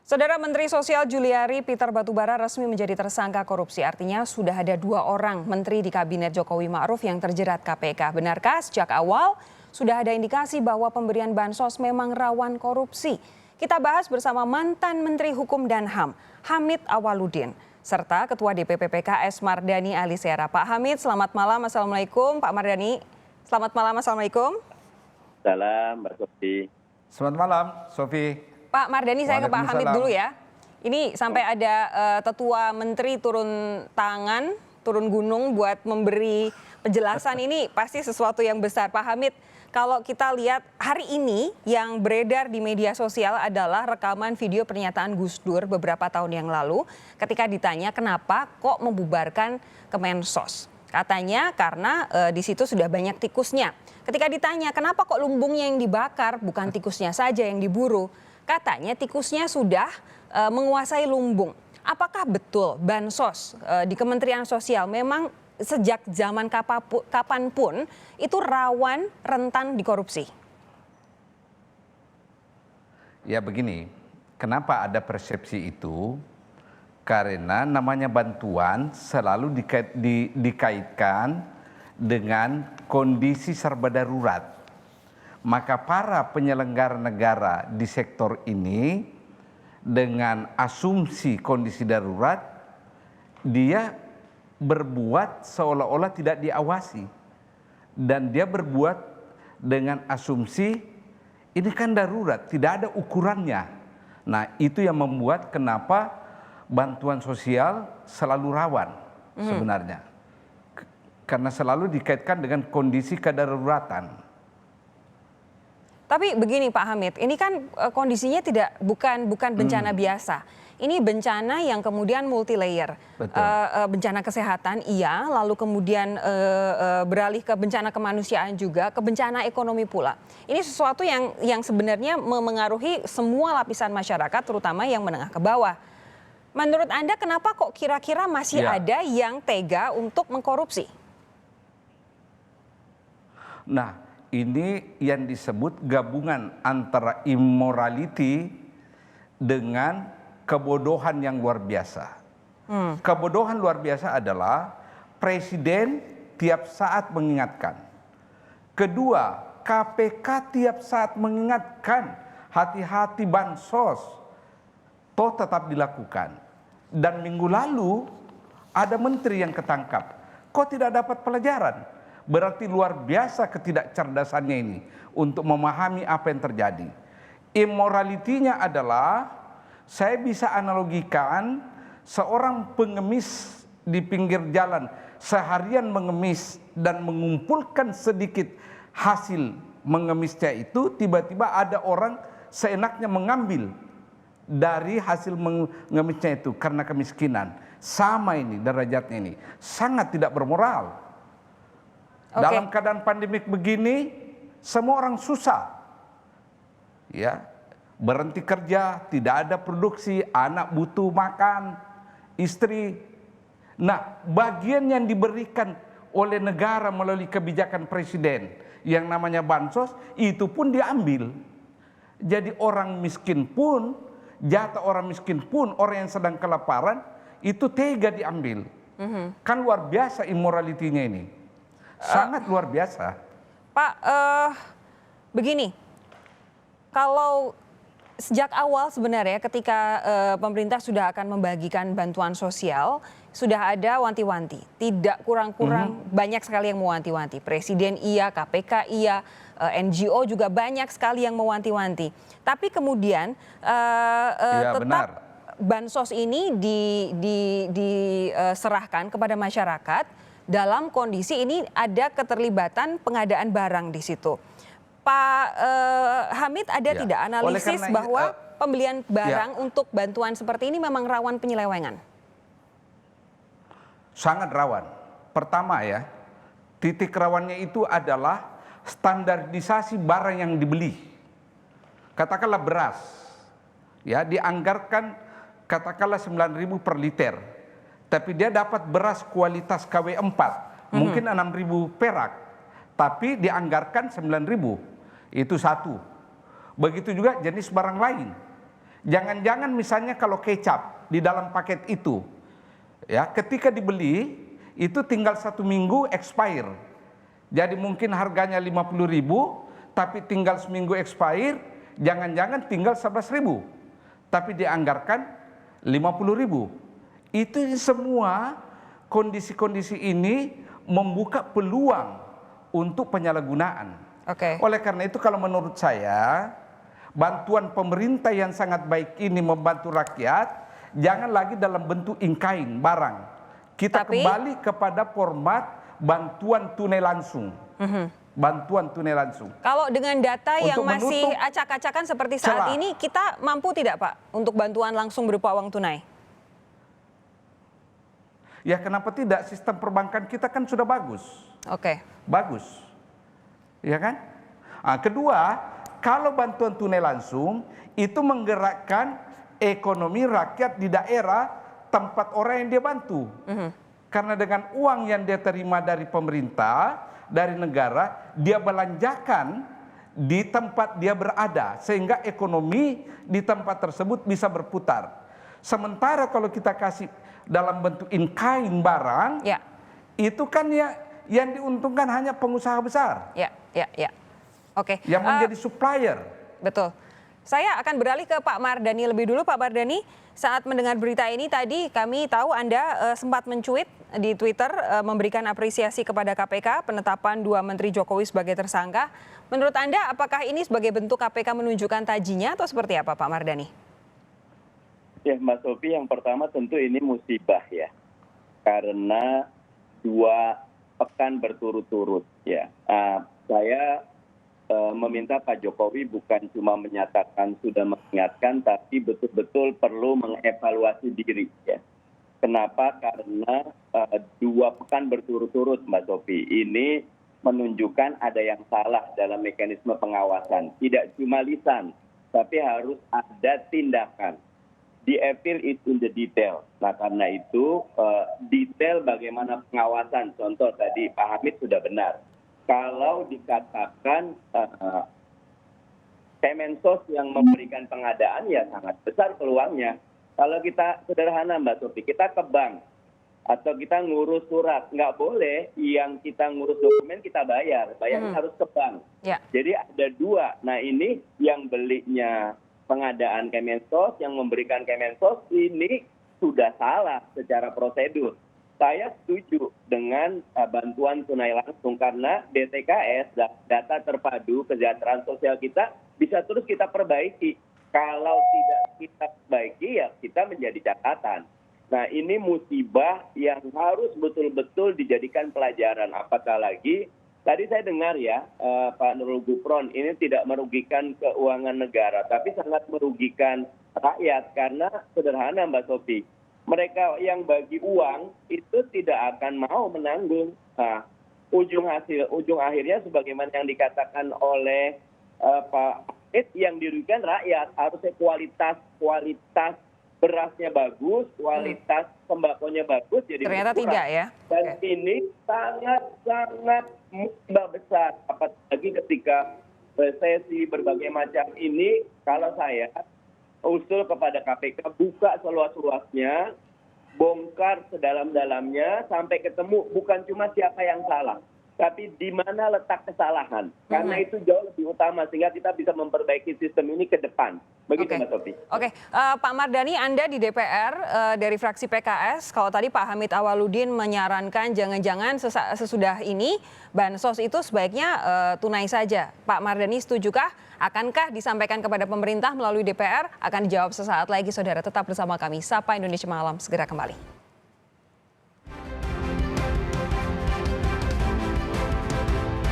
Saudara Menteri Sosial Juliari Peter Batubara resmi menjadi tersangka korupsi. Artinya sudah ada 2 orang menteri di Kabinet Jokowi Ma'ruf yang terjerat KPK. Benarkah sejak awal sudah ada indikasi bahwa pemberian bansos memang rawan korupsi? Kita bahas bersama mantan Menteri Hukum dan HAM, Hamid Awaludin, serta Ketua DPP PKS Mardani Alisera. Pak Hamid, selamat malam. Assalamualaikum. Pak Mardani, selamat malam. Assalamualaikum. Salam, Mbak Sofi. Selamat malam, Sofi. Pak Mardani, saya ke Pak Hamid dulu ya. Ini sampai ada tetua menteri turun tangan, turun gunung buat memberi penjelasan. Ini pasti sesuatu yang besar. Pak Hamid, kalau kita lihat hari ini yang beredar di media sosial adalah rekaman video pernyataan Gus Dur beberapa tahun yang lalu ketika ditanya kenapa kok membubarkan Kemensos. Katanya karena di situ sudah banyak tikusnya. Ketika ditanya kenapa kok lumbungnya yang dibakar, bukan tikusnya saja yang diburu. Katanya tikusnya sudah menguasai lumbung. Apakah betul bansos di Kementerian Sosial memang sejak zaman kapanpun itu rawan rentan dikorupsi? Ya begini, kenapa ada persepsi itu? Karena namanya bantuan selalu dikaitkan dengan kondisi serba darurat. Maka para penyelenggara negara di sektor ini dengan asumsi kondisi darurat, dia berbuat seolah-olah tidak diawasi. Dan dia berbuat dengan asumsi ini kan darurat, tidak ada ukurannya. Nah itu yang membuat kenapa bantuan sosial selalu rawan sebenarnya. Karena selalu dikaitkan dengan kondisi kedaruratan. Tapi begini Pak Hamid, ini kan kondisinya bukan bencana biasa. Ini bencana yang kemudian multi layer. Bencana kesehatan iya, lalu kemudian beralih ke bencana kemanusiaan juga, ke bencana ekonomi pula. Ini sesuatu yang sebenarnya memengaruhi semua lapisan masyarakat, terutama yang menengah ke bawah. Menurut Anda kenapa kok kira-kira masih ada yang tega untuk mengkorupsi? Nah, ini yang disebut gabungan antara immorality dengan kebodohan yang luar biasa. Kebodohan luar biasa adalah presiden tiap saat mengingatkan. Kedua, KPK tiap saat mengingatkan hati-hati bansos. Toh tetap dilakukan. Dan minggu lalu ada menteri yang ketangkap. Kok tidak dapat pelajaran? Berarti luar biasa ketidakcerdasannya ini untuk memahami apa yang terjadi. Immorality-nya adalah, saya bisa analogikan seorang pengemis di pinggir jalan seharian mengemis dan mengumpulkan sedikit hasil mengemisnya itu, tiba-tiba ada orang seenaknya mengambil dari hasil mengemisnya itu karena kemiskinan. Sama ini derajatnya ini, sangat tidak bermoral. Dalam keadaan pandemik begini, semua orang susah. Ya, berhenti kerja, tidak ada produksi, anak butuh makan, istri. Nah, bagian yang diberikan oleh negara melalui kebijakan presiden yang namanya bansos, itu pun diambil. Jadi orang miskin pun, jatah orang miskin pun, orang yang sedang kelaparan, itu tega diambil. Kan luar biasa immorality-nya ini. Sangat luar biasa. Pak, begini, kalau sejak awal sebenarnya ketika pemerintah sudah akan membagikan bantuan sosial, sudah ada wanti-wanti. Tidak kurang-kurang banyak sekali yang mewanti-wanti. Presiden iya, KPK iya, NGO juga banyak sekali yang mewanti-wanti. Tapi kemudian tetap benar. Bansos ini diserahkan kepada masyarakat. Dalam kondisi ini ada keterlibatan pengadaan barang di situ. Pak Hamid, ada tidak analisis bahwa pembelian barang untuk bantuan seperti ini memang rawan penyelewengan? Sangat rawan. Pertama ya, titik rawannya itu adalah standarisasi barang yang dibeli. Katakanlah beras, ya dianggarkan katakanlah 9.000 per liter. Tapi dia dapat beras kualitas KW4, mungkin 6.000 perak, tapi dianggarkan 9.000, itu satu. Begitu juga jenis barang lain. Jangan-jangan misalnya kalau kecap di dalam paket itu, ya ketika dibeli itu tinggal 1 minggu expire. Jadi mungkin harganya 50.000, tapi tinggal seminggu expire, jangan-jangan tinggal 11.000, tapi dianggarkan 50.000. Itu semua kondisi-kondisi ini membuka peluang untuk penyalahgunaan. Oleh karena itu kalau menurut saya, bantuan pemerintah yang sangat baik ini membantu rakyat, jangan lagi dalam bentuk in-kind barang. Kita kembali kepada format bantuan tunai langsung. Bantuan tunai langsung. Kalau dengan data yang Untuk masih menutup acak-acakan seperti saat celah. ini, kita mampu tidak Pak untuk bantuan langsung berupa uang tunai? Ya kenapa tidak? Sistem perbankan kita kan sudah bagus. Bagus. Ya kan? Nah, kedua, kalau bantuan tunai langsung itu menggerakkan ekonomi rakyat di daerah tempat orang yang dia bantu. Karena dengan uang yang dia terima dari pemerintah, dari negara, dia belanjakan di tempat dia berada, sehingga ekonomi di tempat tersebut bisa berputar. Sementara kalau kita kasih dalam bentuk in-kind barang, itu kan ya yang diuntungkan hanya pengusaha besar. Yang menjadi supplier. Betul. Saya akan beralih ke Pak Mardhani lebih dulu. Pak Mardhani, saat mendengar berita ini tadi kami tahu Anda sempat mencuit di Twitter memberikan apresiasi kepada KPK penetapan 2 Menteri Jokowi sebagai tersangka. Menurut Anda apakah ini sebagai bentuk KPK menunjukkan tajinya atau seperti apa Pak Mardhani? Ya Mbak Sofi, yang pertama tentu ini musibah ya. Karena 2 pekan berturut-turut ya. Saya meminta Pak Jokowi bukan cuma menyatakan sudah mengingatkan, tapi betul-betul perlu mengevaluasi diri ya. Kenapa? Karena 2 pekan berturut-turut Mbak Sofi, ini menunjukkan ada yang salah dalam mekanisme pengawasan. Tidak cuma lisan, tapi harus ada tindakan. The evil is in the detail. Nah karena itu detail bagaimana pengawasan, contoh tadi Pak Hamid sudah benar. Kalau dikatakan Kemensos yang memberikan pengadaan ya sangat besar peluangnya. Kalau kita sederhana Mbak Sofi, kita ke bank atau kita ngurus surat, nggak boleh yang kita ngurus dokumen kita bayar harus ke bank. Jadi ada 2. Nah ini yang belinya pengadaan Kemensos, yang memberikan Kemensos ini sudah salah secara prosedur. Saya setuju dengan bantuan tunai langsung karena DTKS, data terpadu kesejahteraan sosial kita, bisa terus kita perbaiki. Kalau tidak kita perbaiki ya kita menjadi catatan. Nah ini musibah yang harus betul-betul dijadikan pelajaran. Apatah lagi, tadi saya dengar ya Pak Nurul Gufron, ini tidak merugikan keuangan negara, tapi sangat merugikan rakyat karena sederhana Mbak Sofi. Mereka yang bagi uang itu tidak akan mau menanggung. Nah, ujung akhirnya sebagaimana yang dikatakan oleh Pak Hamid, yang dirugikan rakyat. Harusnya kualitas berasnya bagus, kualitas sembakonya bagus, jadi ternyata berkurang. tidak ya. Dan ini sangat musibah besar. Apalagi ketika resesi berbagai macam ini, kalau saya usul kepada KPK buka seluas-luasnya, bongkar sedalam-dalamnya sampai ketemu bukan cuma siapa yang salah, tapi di mana letak kesalahan. Karena itu jauh lebih utama sehingga kita bisa memperbaiki sistem ini ke depan. Begitu Mbak Sofi. Pak Mardhani, Anda di DPR dari fraksi PKS, kalau tadi Pak Hamid Awaludin menyarankan jangan-jangan sesudah ini bansos itu sebaiknya tunai saja. Pak Mardhani setujukah? Akankah disampaikan kepada pemerintah melalui DPR? Akan dijawab sesaat lagi, saudara. Tetap bersama kami. Sapa Indonesia Malam segera kembali.